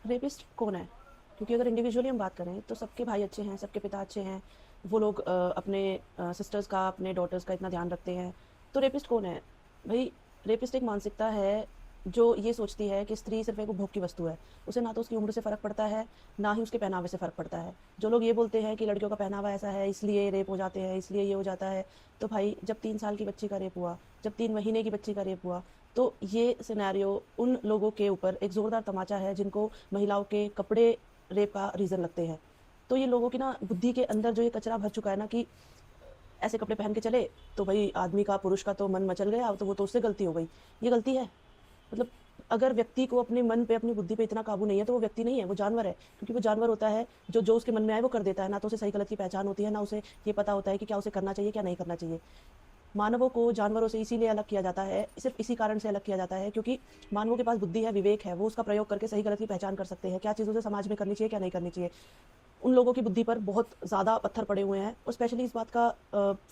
Rapist कौन है? क्योंकि अगर इंडिविजुअली हम बात करें तो सबके भाई अच्छे हैं, सबके पिता अच्छे हैं, वो लोग अपने सिस्टर्स का, अपने डॉटर्स का इतना ध्यान रखते हैं। तो रेपिस्ट कौन है? भाई, रेपिस्ट एक मानसिकता है जो ये सोचती है कि स्त्री सिर्फ एक उपभोग की वस्तु है। उसे ना तो उसकी उम्र से फ़र्क पड़ता है, ना ही उसके पहनावे से फ़र्क पड़ता है। जो लोग ये बोलते हैं कि लड़कियों का पहनावा ऐसा है इसलिए रेप हो जाते हैं, इसलिए ये हो जाता है, तो भाई जब 3 साल की बच्ची का रेप हुआ, जब 3 महीने की बच्ची का रेप हुआ, तो ये सिनेरियो उन लोगों के ऊपर एक ज़ोरदार तमाचा है जिनको महिलाओं के कपड़े रेप का रीज़न लगते हैं। तो ये लोगों की ना बुद्धि के अंदर जो ये कचरा भर चुका है ना कि ऐसे कपड़े पहन के चले तो भाई आदमी का, पुरुष का तो मन मचल गया, तो वो तो उससे गलती हो गई। ये गलती है? मतलब अगर व्यक्ति को अपने मन पे, अपनी बुद्धि पे इतना काबू नहीं है तो वो व्यक्ति नहीं है, वो जानवर है। क्योंकि वो जानवर होता है जो जो उसके मन में आए वो कर देता है, ना तो उसे सही गलत की पहचान होती है, ना उसे ये पता होता है कि क्या उसे करना चाहिए, क्या नहीं करना चाहिए। मानवों को जानवरों से इसीलिए अलग किया जाता है, सिर्फ इसी कारण से अलग किया जाता है क्योंकि मानवों के पास बुद्धि है, विवेक है, वो उसका प्रयोग करके सही गलत की पहचान कर सकते हैं, क्या चीज़ों से समाज में करनी चाहिए, क्या नहीं करनी चाहिए। उन लोगों की बुद्धि पर बहुत ज़्यादा पत्थर पड़े हुए हैं और स्पेशली इस बात का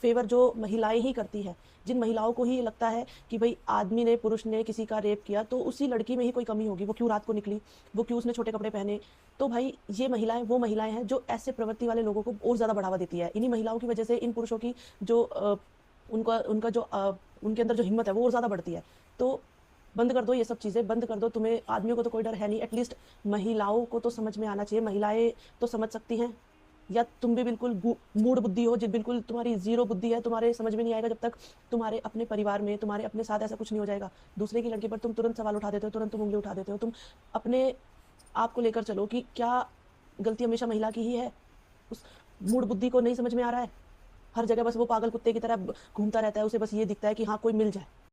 फेवर जो महिलाएं ही करती हैं। जिन महिलाओं को ही लगता है कि भाई आदमी ने, पुरुष ने किसी का रेप किया तो उसी लड़की में ही कोई कमी होगी, वो क्यों रात को निकली, वो क्यों उसने छोटे कपड़े पहने। तो भाई ये महिलाएं वो महिलाएं हैं जो ऐसे प्रवृत्ति वाले लोगों को और ज़्यादा बढ़ावा देती है। इन्हीं महिलाओं की वजह से इन पुरुषों की जो उनका उनका जो उनके अंदर जो हिम्मत है वो और ज़्यादा बढ़ती है। तो बंद कर दो ये सब चीज़ें, बंद कर दो। तुम्हें आदमियों को तो कोई डर है नहीं, एटलीस्ट महिलाओं को तो समझ में आना चाहिए, महिलाएं तो समझ सकती हैं। या तुम भी बिल्कुल मूड बुद्धि हो, जो बिल्कुल तुम्हारी जीरो बुद्धि है, तुम्हारे समझ में नहीं आएगा जब तक तुम्हारे अपने परिवार में, तुम्हारे अपने साथ ऐसा कुछ नहीं हो जाएगा। दूसरे की लड़की पर तुम तुरंत सवाल उठा देते हो, तुरंत तुम उंगली उठा देते हो। तुम अपने आप को लेकर चलो कि क्या गलती हमेशा महिला की ही है? उस मूड बुद्धि को नहीं समझ में आ रहा है? हर जगह बस वो पागल कुत्ते की तरह घूमता रहता है, उसे बस ये दिखता है कि हाँ कोई मिल जाए।